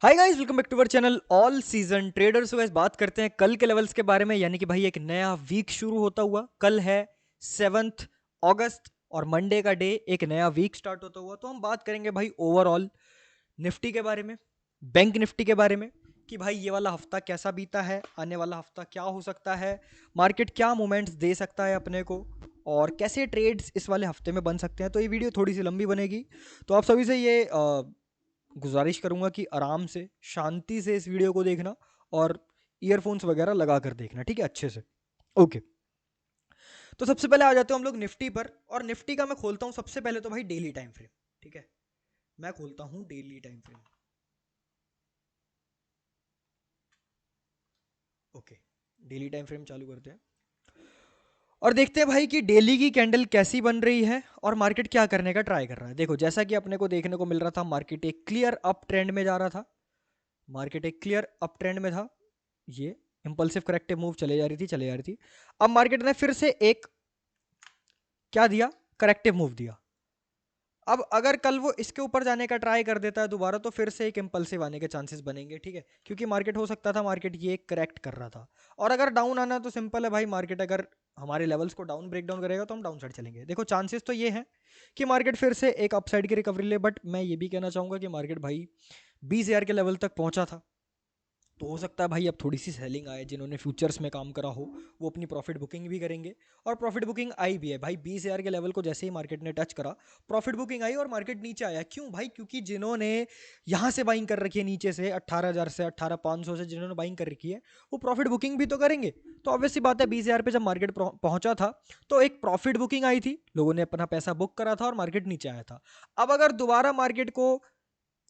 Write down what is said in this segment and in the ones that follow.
Hi guys, welcome back to our channel all season traders. Guys बात करते हैं कल के लेवल्स के बारे में, यानी कि भाई एक नया वीक शुरू होता हुआ। कल है 7 अगस्त और मंडे का डे, एक नया वीक स्टार्ट होता हुआ। तो हम बात करेंगे भाई ओवरऑल निफ्टी के बारे में, बैंक निफ्टी के बारे में, कि भाई ये वाला हफ्ता कैसा बीता है, आने वाला हफ्ता क्या हो सकता है, मार्केट क्या मोमेंट्स दे सकता है अपने को, और कैसे ट्रेड्स इस वाले हफ्ते में बन सकते हैं। तो ये वीडियो थोड़ी सी लंबी बनेगी, तो आप सभी से ये गुजारिश करूंगा कि आराम से शांति से इस वीडियो को देखना और ईयरफोन्स वगैरह लगा कर देखना, ठीक है, अच्छे से। ओके, तो सबसे पहले आ जाते हैं हम लोग निफ्टी पर। और निफ्टी का मैं खोलता हूं सबसे पहले तो भाई डेली टाइम फ्रेम। ठीक है, मैं खोलता हूं daily time frame. Okay, daily time frame चालू करते हैं और देखते हैं भाई कि डेली की कैंडल कैसी बन रही है और मार्केट क्या करने का ट्राई कर रहा है। देखो, जैसा कि अपने को देखने को मिल रहा था, मार्केट एक क्लियर अप ट्रेंड में जा रहा था। मार्केट एक क्लियर अप ट्रेंड में था। ये इंपल्सिव करेक्टिव मूव चले जा रही थी, चले जा रही थी। अब मार्केट ने फिर से एक क्या दिया, करेक्टिव मूव दिया। अब अगर कल वो इसके ऊपर जाने का ट्राई कर देता है दोबारा, तो फिर से एक इंपल्सिव आने के चांसेस बनेंगे, ठीक है, क्योंकि मार्केट हो सकता था, मार्केट ये करेक्ट कर रहा था। और अगर डाउन आना तो सिंपल है भाई, मार्केट अगर हमारे लेवल्स को डाउन ब्रेक डाउन करेगा तो हम डाउन साइड चलेंगे। देखो, चांसेस तो ये हैं कि मार्केट फिर से एक अपसाइड की रिकवरी ले, बट मैं ये भी कहना चाहूंगा कि मार्केट भाई 20,000 के लेवल तक पहुंचा था। तो हो सकता है भाई अब थोड़ी सी सेलिंग आए, जिन्होंने फ्यूचर्स में काम करा हो वो अपनी प्रॉफिट बुकिंग भी करेंगे। और प्रॉफिट बुकिंग आई भी है भाई, 20,000 के लेवल को जैसे ही मार्केट ने टच करा, प्रॉफिट बुकिंग आई और मार्केट नीचे आया। क्यों भाई? क्योंकि जिन्होंने यहाँ से बाइंग कर रखी है, नीचे से 18,000 से 18,500 से जिन्होंने बाइंग कर रखी है, वो प्रॉफिट बुकिंग भी तो करेंगे। तो ऑब्वियसली बात है, 20,000 पे जब मार्केट पहुंचा था तो एक प्रॉफिट बुकिंग आई थी, लोगों ने अपना पैसा बुक करा था और मार्केट नीचे आया था। अब अगर दोबारा मार्केट को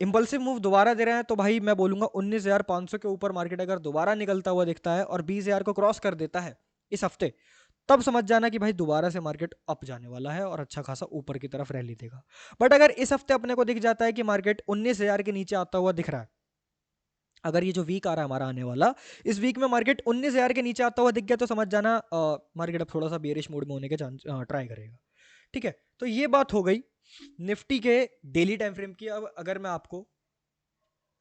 इंपल्सिव मूव दोबारा दे रहे हैं, तो भाई मैं बोलूंगा 19,500 के ऊपर मार्केट अगर दोबारा निकलता हुआ दिखता है और 20,000 को क्रॉस कर देता है इस हफ्ते, तब समझ जाना कि भाई दोबारा से मार्केट अप जाने वाला है और अच्छा खासा ऊपर की तरफ रैली देगा। बट अगर इस हफ्ते अपने को दिख जाता है कि मार्केट 19,000 के नीचे आता हुआ दिख रहा है, अगर ये जो वीक आ रहा है हमारा आने वाला, इस वीक में मार्केट 19,000 के नीचे आता हुआ दिख गया, तो समझ जाना मार्केट अब थोड़ा सा बेरिश मोड में होने के चांस ट्राई करेगा। ठीक है, तो ये बात हो गई निफ्टी के डेली टाइम फ्रेम की। अब अगर मैं आपको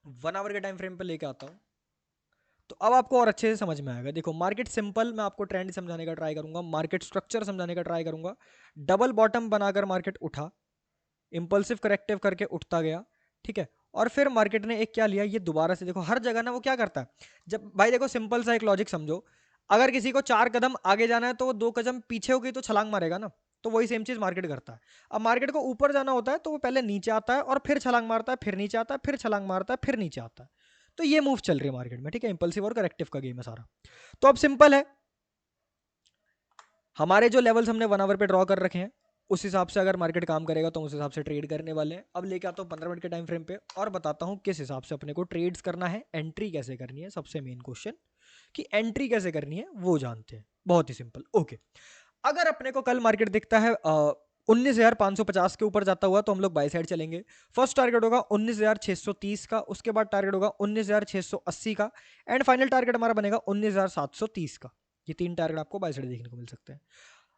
1 आवर के टाइम फ्रेम पे लेके आता हूँ, तो अब आपको और अच्छे से समझ में आएगा। देखो, मार्केट सिंपल, मैं आपको ट्रेंड समझाने का ट्राई करूंगा, मार्केट स्ट्रक्चर समझाने का ट्राई करूंगा। डबल बॉटम बनाकर मार्केट उठा, इंपल्सिव करेक्टिव करके उठता गया, ठीक है। और फिर मार्केट ने एक क्या लिया, ये दोबारा से देखो हर जगह ना वो क्या करता है, जब भाई देखो सिंपल सा एक लॉजिक समझो, अगर किसी को 4 कदम आगे जाना है तो वो 2 कदम पीछे हो गई तो छलांग मारेगा ना। तो वही सेम चीज मार्केट करता है। अब मार्केट को ऊपर जाना होता है तो वो पहले नीचे आता है और फिर छलांग मारता है, फिर नीचे आता है, फिर छलांग मारता है, फिर नीचे आता है। तो ये मूव चल रही है मार्केट में, ठीक है, इंपल्सिव और करेक्टिव का गेम है सारा। तो अब सिंपल है, हमारे जो लेवल्स हमने 1 आवर पे ड्रॉ कर रखे हैं, उस हिसाब से अगर मार्केट काम करेगा तो उस हिसाब से ट्रेड करने वाले हैं। अब लेके आता हूँ 15 मिनट के टाइम फ्रेम पे और बताता हूँ किस हिसाब से अपने को ट्रेड्स करना है, एंट्री कैसे करनी है। सबसे मेन क्वेश्चन कि एंट्री कैसे करनी है वो जानते हैं, बहुत ही सिंपल। ओके, अगर अपने को कल मार्केट दिखता है 19,550 के ऊपर जाता हुआ, तो हम लोग बाय साइड चलेंगे। फर्स्ट टारगेट होगा 19,630 का, उसके बाद टारगेट होगा 19,680 का, एंड फाइनल टारगेट हमारा बनेगा 19,730 का। ये 3 टारगेट आपको बाय साइड देखने को मिल सकते हैं।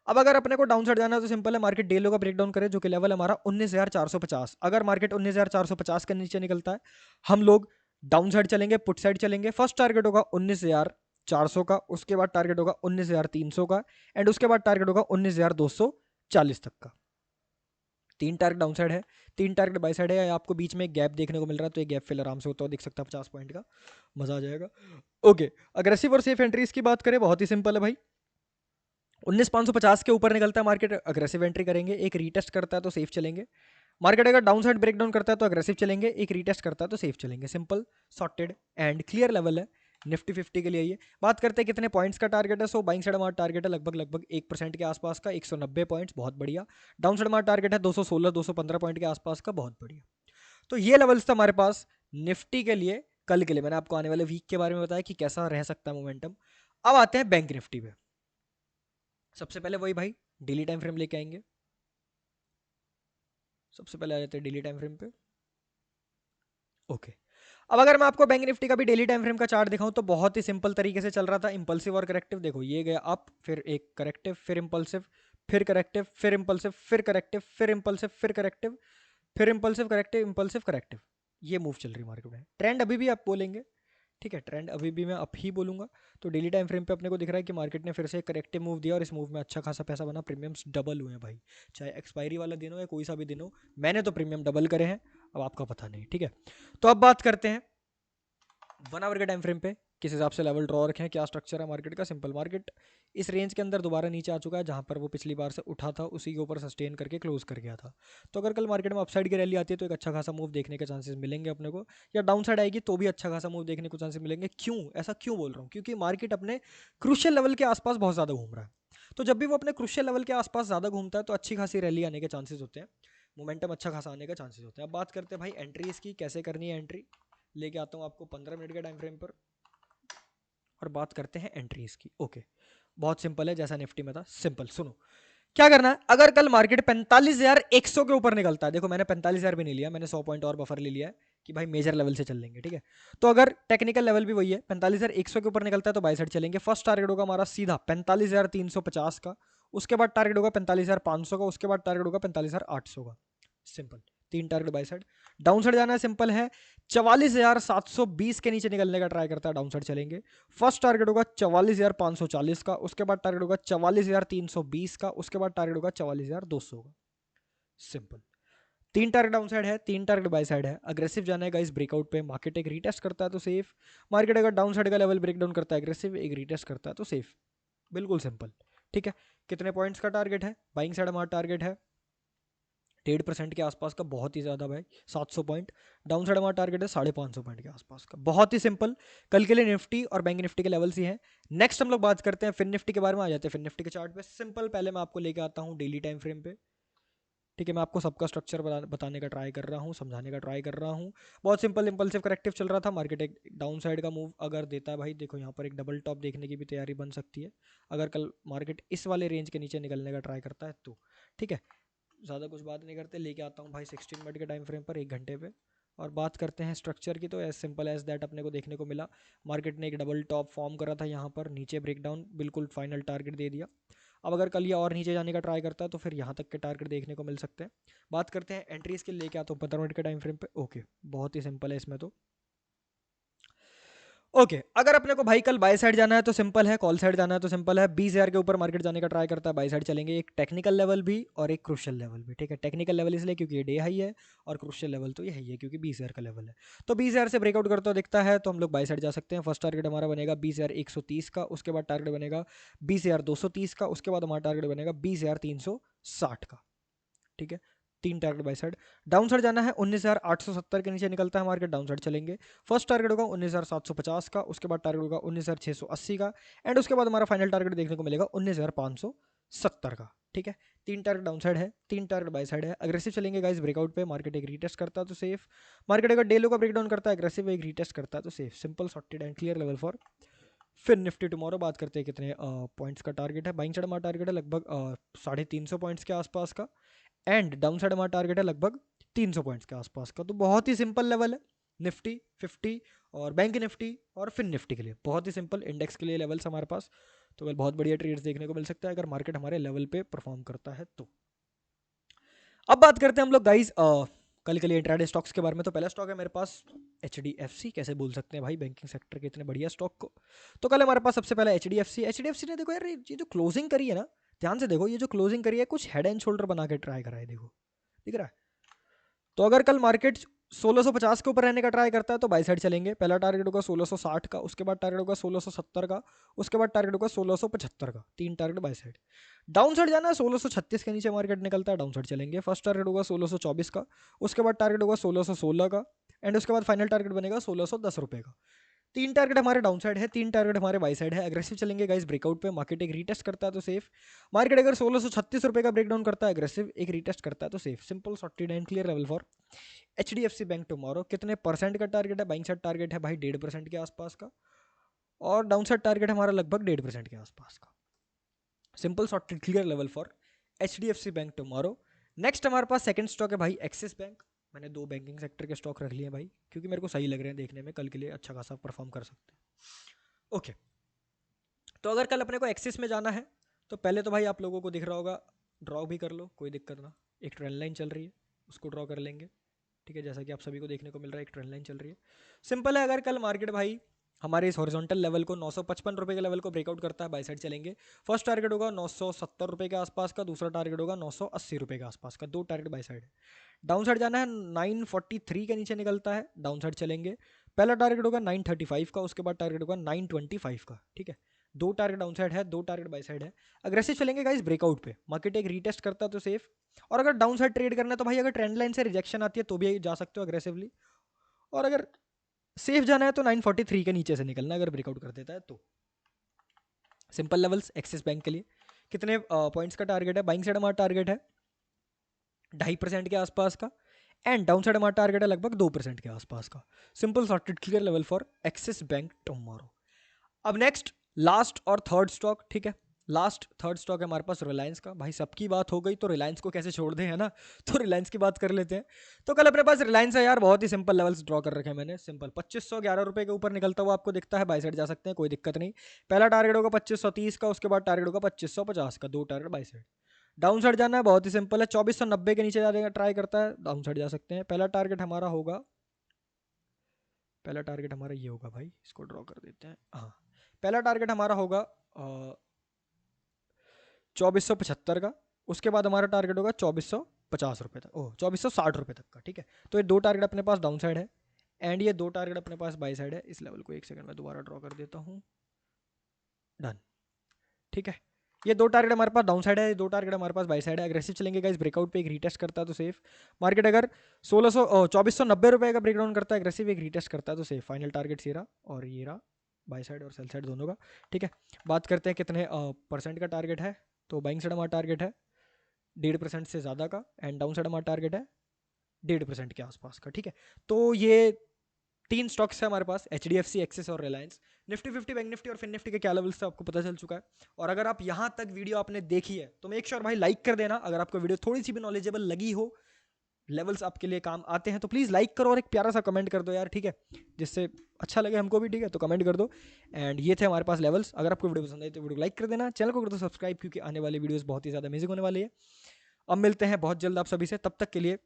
अब अगर अपने को डाउन साइड जाना है तो सिंपल है, मार्केट डे लो का ब्रेकडाउन करे, जो कि लेवल हमारा 19,450। अगर मार्केट 19,450 के नीचे निकलता है, हम लोग डाउन साइड चलेंगे, पुट साइड चलेंगे। फर्स्ट टारगेट होगा 19,400 का, उसके बाद टारगेट होगा 19,300 का, एंड उसके बाद टारगेट होगा 19,240 तक का। 3 टारगेट डाउन साइड है, 3 टारगेट बाई साइड है। आपको बीच में एक गैप देखने को मिल रहा है, तो ये गैप फिल आराम से होता हुआ दिख सकता है 50 पॉइंट का, मजा आ जाएगा। ओके, अग्रेसिव और सेफ एंट्रीज की बात करें, बहुत ही सिंपल है भाई। 19,550 के ऊपर निकलता है मार्केट, अग्रेसिव एंट्री करेंगे। एक रीटेस्ट करता है तो सेफ चलेंगे। मार्केट अगर डाउन साइड ब्रेकडाउन करता है तो अग्रेसिव चलेंगे, एक रीटेस्ट करता है तो सेफ चलेंगे। Simple, sorted and clear level है निफ्टी 50 के लिए। ये बात करते हैं कितने पॉइंट्स का टारगेट है। सो बाइंग साइड हमारा टारगेट है लगभग लगभग 1% के आसपास का, 190 पॉइंट्स, बहुत बढ़िया। डाउन साइड हमारा टारगेट है 216 215 पॉइंट के आसपास का, बहुत बढ़िया। तो ये लेवल्स था हमारे पास निफ्टी के लिए कल के लिए। मैंने आपको आने वाले वीक के बारे में बताया कि कैसा रह सकता है मोमेंटम। अब आते हैं बैंक निफ्टी पे। सबसे पहले वही भाई डेली टाइम फ्रेम लेके आएंगे। सबसे पहले आ जाते हैं डेली टाइम फ्रेम पे। ओके, अब अगर मैं आपको बैंक निफ्टी का भी डेली टाइम फ्रेम का चार्ट दिखाऊं, तो बहुत ही सिंपल तरीके से चल रहा था, इंपल्सिव और करेक्टिव। देखो, ये गया अप, फिर एक करेक्टिव, फिर इंपल्सिव, फिर करेक्टिव, फिर इंपल्सिव, फिर करेक्टिव, फिर इंपल्सिव, फिर करेक्टिव, फिर इंपल्सिव, करेक्टिव, इंपल्सिव, करेक्टिव। ये मूव चल रही है मार्केट में। ट्रेंड अभी भी आप बोलेंगे, ठीक है, ट्रेंड अभी भी मैं अप ही बोलूँगा। तो डेली टाइम फ्रेम पे अपने को दिख रहा है कि मार्केट ने फिर से करेक्टिव मूव दिया और इस मूव में अच्छा खासा पैसा बना, प्रीमियम्स डबल हुए हैं भाई। चाहे एक्सपायरी वाला दिन हो या कोई सा भी दिन हो, मैंने तो प्रीमियम डबल करे हैं, अब आपका पता नहीं, ठीक है। तो अब बात करते हैं 1 आवर के टाइम फ्रेम पे किस हिसाब से लेवल ड्रॉ रखे हैं, क्या स्ट्रक्चर है मार्केट का। सिंपल, मार्केट इस रेंज के अंदर दोबारा नीचे आ चुका है, जहां पर वो पिछली बार से उठा था उसी के ऊपर सस्टेन करके क्लोज कर गया था। तो अगर कल मार्केट में अपसाइड की रैली आती है तो एक अच्छा खासा मूव देखने के चांसेस मिलेंगे अपने को, या डाउन साइड आएगी तो भी अच्छा खासा मूव देखने को चांसेस मिलेंगे। क्यों ऐसा क्यों बोल रहा हूँ, क्योंकि मार्केट अपने क्रूशियल लेवल के आसपास बहुत ज़्यादा घूम रहा है। तो जब भी वो अपने क्रूशियल लेवल के आसपास ज़्यादा घूमता है तो अच्छी खासी रैली आने के चांसेस होते हैं, मोमेंटम अच्छा खासा आने के चांसेस होते हैं। अब बात करते हैं भाई एंट्रीज की, कैसे करनी है एंट्री। लेके आता हूँ आपको 15 मिनट के टाइम फ्रेम पर और बात करते हैं एंट्रीज की। ओके, बहुत सिंपल है, जैसा निफ्टी में था सिंपल। सुनो क्या करना है, अगर कल मार्केट 45,100 के ऊपर निकलता है, देखो मैंने 45,000 भी नहीं लिया, मैंने 100 पॉइंट और बफर ले लिया है कि भाई मेजर लेवल से चल लेंगे, ठीक है। तो अगर टेक्निकल लेवल भी वही है 45,100 के ऊपर निकलता है तो बाय साइड चलेंगे। फर्स्ट टारगेट होगा हमारा सीधा 45,350 का, उसके बाद टारगेट होगा 45,500 का, उसके बाद टारगेट होगा 45,800 का। Simple, 3 target by side. Down side जाना है, सिंपल है, 44,720 के नीचे निकलने का ट्राई करता है, डाउन साइड चलेंगे। फर्स्ट टारगेट होगा 44,540 का, उसके बाद टारगेट होगा 44,320 का, उसके बाद टारगेट होगा 44,200 का। सिंपल, 3 टारगेट डाउन साइड है, 3 टारगेट बाय साइड है। अग्रेसिव जाना है गाइस ब्रेकआउट पे, मार्केट एक रीटेस्ट करता है तो सेफ। मार्केट अगर डाउन साइड का लेवल ब्रेक डाउन करता है अग्रेसिव, एक रीटेस्ट करता है तो सेफ। बिल्कुल सिंपल, ठीक है। कितने पॉइंट्स का टारगेट है, बाइंग साइड हमारा टारगेट है 1.5% के आसपास का, बहुत ही ज़्यादा भाई, 700 पॉइंट। डाउन साइड हमारा टारगेट है 550 पॉइंट के आसपास का, बहुत ही सिंपल। कल के लिए निफ्टी और बैंक निफ्टी के लेवल्स ही हैं। नेक्स्ट हम लोग बात करते हैं फिन निफ्टी के बारे में, आ जाते हैं फिन निफ्टी के चार्ट पे। सिंपल, पहले मैं आपको लेके आता हूँ डेली टाइम फ्रेम पे, ठीक है। मैं आपको सबका स्ट्रक्चर बताने का ट्राई कर रहा हूँ, समझाने का ट्राई कर रहा हूँ। बहुत सिंपल, इंपल्सिव करेक्टिव चल रहा था मार्केट, एक डाउन साइड का मूव अगर देता है भाई, देखो यहाँ पर एक डबल टॉप देखने की भी तैयारी बन सकती है अगर कल मार्केट इस वाले रेंज के नीचे निकलने का ट्राई करता है तो, ठीक है। ज़्यादा कुछ बात नहीं करते, लेके आता हूँ भाई 16 मिनट के टाइम फ्रेम पर, 1 घंटे पे, और बात करते हैं स्ट्रक्चर की। तो एज सिंपल एज दैट अपने को देखने को मिला, मार्केट ने एक डबल टॉप फॉर्म करा था यहाँ पर, नीचे ब्रेकडाउन, बिल्कुल फाइनल टारगेट दे दिया। अब अगर कल ये और नीचे जाने का ट्राई करता है तो फिर यहाँ तक के टारगेट देखने को मिल सकते हैं। बात करते हैं एंट्रीज के, लेके आता हूँ 15 मिनट के टाइम फ्रेम पे। ओके, बहुत ही सिंपल है इसमें तो। ओके, अगर अपने को भाई कल बाय साइड जाना है तो सिंपल है, कॉल साइड जाना है तो सिंपल है। 20,000 के ऊपर मार्केट जाने का ट्राई करता है, बाय साइड चलेंगे। एक टेक्निकल लेवल भी और एक क्रूशियल लेवल भी, ठीक है। टेक्निकल लेवल इसलिए क्योंकि ये डे हाई है, और क्रूशियल लेवल तो ये है क्योंकि 20,000 का लेवल है। तो 20,000 से ब्रेकआउट करता दिखता है तो हम लोग बाय साइड जा सकते हैं। फर्स्ट टारगेट हमारा बनेगा 20,130 का, उसके बाद टारगेट बनेगा 20,230 का, उसके बाद हमारा टारगेट बनेगा 20,360 का, ठीक है। 3 target by side. Down side जाना है 19,870 के नीचे निकलता है मार्केट, डाउन साइड चलेंगे। फर्स्ट टारगेट होगा 19,750 का, उसके बाद टारगेट होगा 19,680 का, एंड उसके बाद हमारा फाइनल टारगेट देखने को मिलेगा 19,570 का, ठीक है। 3 टारगेट डाउन साइड है, 3 टारगेट बाय साइड है। अग्रेसिव चलेंगे गाइस ब्रेकआउट पे, मार्केट एक रीटेस्ट करता है तो सेफ। मार्केट अगर डे लो का ब्रेकडाउन करता है अग्रेसिव, एक रीटेस्ट करता है तो safe. Simple, sorted and clear level for फिर निफ्टी टुमारो। बात करते हैं कितने पॉइंट्स का टारगेट है। बाइंग साइड हमारा टारगेट है लगभग 350 पॉइंट्स के आसपास का, एंड डाउन साइड हमारा टारगेट है लगभग 300 पॉइंट्स के आसपास का। तो बहुत ही सिंपल लेवल है निफ्टी 50 और बैंक निफ्टी और फिन निफ्टी के लिए, बहुत ही सिंपल। इंडेक्स के लिए लेवल्स हमारे पास, तो कल बहुत बढ़िया ट्रेड्स देखने को मिल सकता है अगर मार्केट हमारे लेवल पे परफॉर्म करता है तो। अब बात करते हैं हम लोग गाइस कल के लिए इंट्राडे स्टॉक्स के बारे में। तो पहला स्टॉक है मेरे पास HDFC, कैसे बोल सकते हैं भाई बैंकिंग सेक्टर के इतने बढ़िया स्टॉक को। तो कल हमारे पास सबसे पहला HDFC ने, देखो यार ये जो क्लोजिंग करी है ना, ध्यान से देखो, ये जो क्लोजिंग करी है कुछ हेड एंड शोल्डर बना के ट्राई करा है, देखो दिख रहा है। तो अगर कल मार्केट 1650 के ऊपर रहने का ट्राई करता है तो बाय साइड चलेंगे। पहला टारगेट होगा 1660 का, उसके बाद टारगेट होगा 1670 का, उसके बाद टारगेट होगा 1675 का, 3 target by side. Down side जाना है 1636 के नीचे मार्केट निकलता है, डाउन साइड चलेंगे। फर्स्ट टारगेट होगा 1624 का, उसके बाद टारगेट होगा 1616 का, एंड उसके बाद फाइनल टारगेट बनेगा 1610 रुपये का। 3 टारगेट हमारे डाउन साइड है, 3 टारगेट हमारे बाई साइड है। अग्रेसिव चलेंगे गाइस ब्रेकआउट पे, मार्केट एक रीटेस्ट करता है तो सेफ। मार्केट अगर 1636 रुपये का ब्रेकडाउन करता है अग्रेसिव, एक रीटेस्ट करता है तो safe. Simple, sorted and clear level for HDFC bank tomorrow. कितने परसेंट का टारगेट है, बाइंग साइड टारगेट है भाई 1.5% के आसपास का, और डाउन साइड टारगेट हमारा लगभग 1.5% के आसपास का। Simple, sorted clear level for HDFC bank tomorrow. Next हमारे पास सेकंड स्टॉक है भाई एक्सिस बैंक। मैंने 2 बैंकिंग सेक्टर के स्टॉक रख लिए हैं भाई, क्योंकि मेरे को सही लग रहे हैं देखने में, कल के लिए अच्छा खासा परफॉर्म कर सकते हैं। ओके, तो अगर कल अपने को एक्सिस में जाना है तो पहले तो भाई आप लोगों को दिख रहा होगा, ड्रॉ भी कर लो कोई दिक्कत ना, एक ट्रेंड लाइन चल रही है उसको ड्रॉ कर लेंगे, ठीक है, जैसा कि आप सभी को देखने को मिल रहा है एक ट्रेंड लाइन चल रही है। सिंपल है, अगर कल मार्केट भाई हमारे इस हॉरिजॉन्टल लेवल को 955 रुपये के लेवल को ब्रेकआउट करता है, बाय साइड चलेंगे। फर्स्ट टारगेट होगा 970 रुपये के आसपास का, दूसरा टारगेट होगा 980 रुपये के आसपास का, दो टारगेट बाय साइड है। डाउन साइड जाना है 943 के नीचे निकलता है, डाउन साइड चलेंगे। पहला टारगेट होगा 935 का, उसके बाद टारगेट होगा 925 का, ठीक है। दो टारगेट डाउन साइड है, दो टारगेट बाय साइड है। अग्रेसिव चलेंगे गाइस ब्रेकआउट पे, मार्केट एक रीटेस्ट करता है तो सेफ। और अगर डाउन साइड ट्रेड करना है तो भाई अगर ट्रेंड लाइन से रिजेक्शन आती है तो भी जा सकते हो अग्रेसिवली, और अगर सेफ जाना है तो 943 के नीचे से निकलना अगर ब्रेकआउट कर देता है तो। सिंपल लेवल्स एक्सिस बैंक के लिए कितने पॉइंट्स का टारगेट है? बाइंग साइड हमारा टारगेट है 2.5% के आसपास का, एंड डाउन साइड हमारा टारगेट है लगभग 2% के आसपास का। Simple sorted clear level for axis bank tomorrow. अब नेक्स्ट लास्ट और थर्ड स्टॉक, ठीक है। लास्ट थर्ड स्टॉक है हमारे पास रिलायंस का। भाई सबकी बात हो गई तो रिलायंस को कैसे छोड़ दें, है ना। तो रिलायंस की बात कर लेते हैं। तो कल अपने पास रिलायंस है यार, बहुत ही सिंपल लेवल्स ड्रॉ कर रखे हैं मैंने। सिंपल 2511 रुपये के ऊपर निकलता हुआ आपको दिखता है, बाय साइड जा सकते हैं, कोई दिक्कत नहीं। पहला टारगेट होगा 2530 का, उसके बाद टारगेट होगा 2550 का, दो target by side. Down side जाना है, बहुत ही सिंपल है, 2490 के नीचे जाने का ट्राई करता है, डाउन साइड जा सकते हैं। पहला टारगेट हमारा होगा, पहला टारगेट हमारा ये होगा भाई, इसको ड्रॉ कर देते हैं। हाँ, पहला टारगेट हमारा होगा 2475 का, उसके बाद हमारा टारगेट होगा 2450 रुपये तक, ओह 2460 रुपये तक का, ठीक है। तो ये दो टारगेट अपने पास डाउन साइड है, एंड ये दो टारगेट अपने पास बाई साइड है। इस लेवल को एक सेकंड में दोबारा ड्रॉ कर देता हूँ, डन, ठीक है। ये दो टारगेट हमारे पास डाउन साइड है, ये दो टारगेट हमारे पास बाई साइड है। अग्रेसिव चलेंगे गाइस, ब्रेकआउट पे एक रीटेस्ट करता है तो सेफ। मार्केट अगर 2490 रुपये का ब्रेकडाउन करता है, अग्रेसिव एक रीटेस्ट करता है तो सेफ। फाइनल टारगेट ये रहा, और ये रहा, बाई साइड और सेल साइड दोनों का, ठीक है। बात करते हैं कितने परसेंट का टारगेट है। तो बाइंग साइड हमारा टारगेट है 1.5% से ज़्यादा का, एंड डाउन साइड हमारा टारगेट है 1.5% के आसपास का, ठीक है। तो ये तीन स्टॉक्स है हमारे पास, HDFC, एक्सिस और रिलायंस। निफ्टी 50, बैंक निफ्टी और फिन निफ्टी के क्या लेवल्स थे आपको पता चल चुका है। और अगर आप यहाँ तक वीडियो आपने देखी है तो मेक श्योर भाई लाइक कर देना। अगर आपको वीडियो थोड़ी सी भी नॉलेजेबल लगी हो, लेवल्स आपके लिए काम आते हैं, तो प्लीज़ लाइक करो और एक प्यारा सा कमेंट कर दो यार, ठीक है, जिससे अच्छा लगे हमको भी, ठीक है। तो कमेंट कर दो। एंड ये थे हमारे पास लेवल्स। अगर आपको वीडियो पसंद आई तो वीडियो लाइक कर देना, चैनल को कर दो सब्सक्राइब, क्योंकि आने वाली वीडियोस बहुत ही ज़्यादा अमेजिंग होने वाली है। अब मिलते हैं बहुत जल्द आप सभी से, तब तक के लिए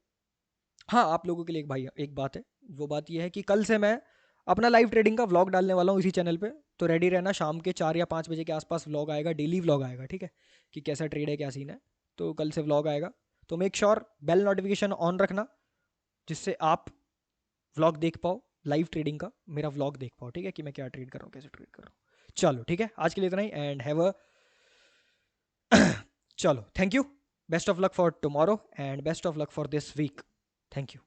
हाँ, आप लोगों के लिए एक भाई एक बात है, वो बात ये है कि कल से मैं अपना लाइव ट्रेडिंग का व्लॉग डालने वाला हूँ इसी चैनल पे। तो रेडी रहना, शाम के 4 या 5 बजे के आसपास व्लॉग आएगा, डेली व्लॉग आएगा, ठीक है, कि कैसा ट्रेड है क्या सीन है। तो कल से व्लॉग आएगा, तो make sure bell notification on रखना, जिससे आप व्लॉग देख पाओ लाइव ट्रेडिंग का, मेरा व्लॉग देख पाओ, ठीक है, कि मैं क्या ट्रेड कर रहा हूँ, कैसे ट्रेड कर रहा हूँ। चलो ठीक है, आज के लिए इतना ही, एंड हैव अ चलो thank you, best of luck for tomorrow and best of luck for this week, thank you.